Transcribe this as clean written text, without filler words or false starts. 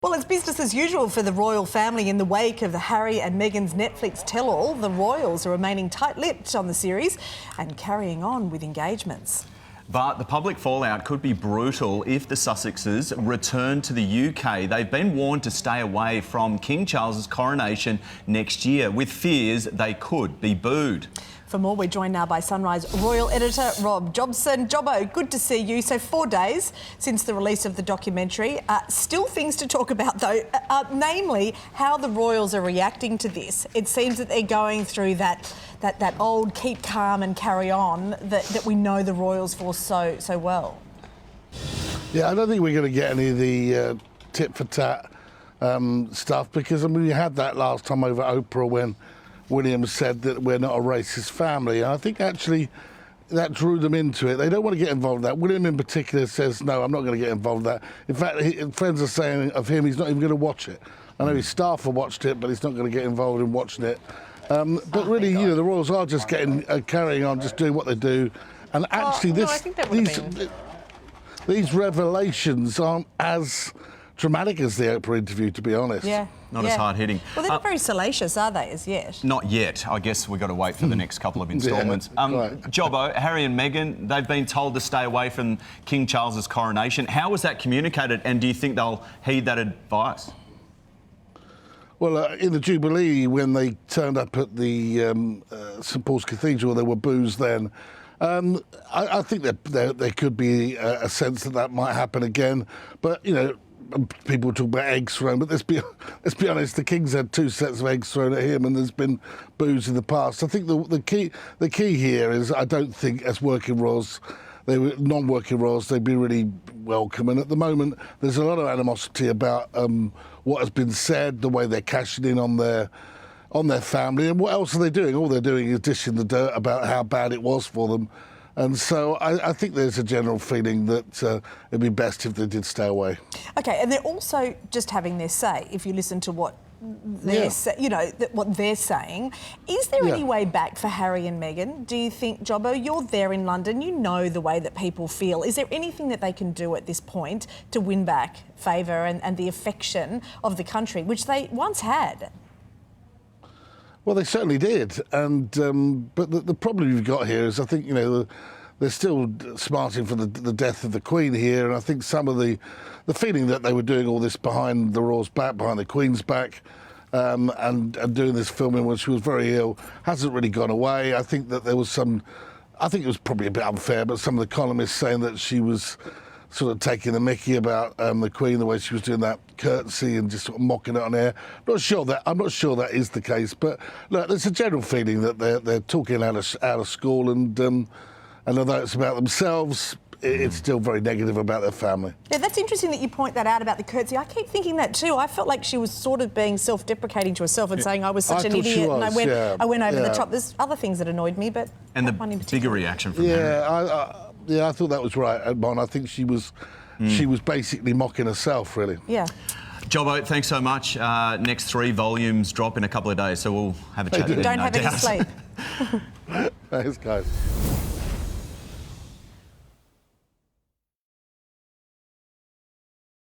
Well, it's business as usual for the royal family in the wake of the Harry and Meghan's Netflix tell-all. The royals are remaining tight-lipped on the series and carrying on with engagements. But the public fallout could be brutal if the Sussexes return to the UK. They've been warned to stay away from King Charles's coronation next year, with fears they could be booed. For more, we're joined now by Sunrise Royal Editor Rob Jobson. Jobbo, good to see you. So 4 days since the release of the documentary. Still things to talk about, though, namely how the royals are reacting to this. It seems that they're going through that old keep calm and carry on that we know the royals for so well. Yeah, I don't think we're going to get any of the tit-for-tat stuff, because, I mean, we had that last time over Oprah when William said that we're not a racist family. And I think actually that drew them into it. They don't want to get involved in that. William in particular says, no, I'm not going to get involved in that. In fact, friends are saying of him he's not even going to watch it. I know his staff have watched it, but he's not going to get involved in watching it. But really, you know, the royals are just carrying on, just doing what they do. And actually these revelations aren't as dramatic as the Oprah interview, to be honest. Yeah. Not as hard-hitting. Well, they're not very salacious, are they, as yet? Not yet. I guess we've got to wait for the next couple of instalments. Right. Jobbo, Harry and Meghan, they've been told to stay away from King Charles's coronation. How was that communicated, and do you think they'll heed that advice? Well, in the Jubilee, when they turned up at the St Paul's Cathedral, there were boos then. I think there could be a sense that might happen again. But, you know, people talk about eggs thrown, but let's be honest, the King's had 2 sets of eggs thrown at him, and there's been boos in the past. I think the key here is, I don't think as working royals, non-working royals, they'd be really welcome. And at the moment, there's a lot of animosity about what has been said, the way they're cashing in on their family, and what else are they doing? All they're doing is dishing the dirt about how bad it was for them. And so I think there's a general feeling that it'd be best if they did stay away. OK, and they're also just having their say, if you listen to what they're what they're saying. Is there any way back for Harry and Meghan? Do you think, Jobbo, you're there in London, you know the way that people feel. Is there anything that they can do at this point to win back favour and the affection of the country, which they once had? Well, they certainly did, and but the problem you've got here is, I think, you know, they're still smarting for the death of the Queen here, and I think some of the feeling that they were doing all this behind the Royals' back, behind the Queen's back, and doing this filming when she was very ill, hasn't really gone away. I think that there was I think it was probably a bit unfair, but some of the columnists saying that she was sort of taking the mickey about the Queen, the way she was doing that curtsy and just sort of mocking it on air. I'm not sure that is the case, but look, there's a general feeling that they're talking out of school, and although it's about themselves, it's still very negative about their family. Yeah, that's interesting that you point that out about the curtsy. I keep thinking that too. I felt like she was sort of being self-deprecating to herself and saying I was such an idiot, and I went over the top. There's other things that annoyed me, but and the bigger reaction from Harry. Yeah, I thought that was right, Mon. I think she was basically mocking herself, really. Yeah. Jobbo, thanks so much. Next 3 volumes drop in a couple of days, so we'll have a chat. Don't have any sleep. Thanks, guys.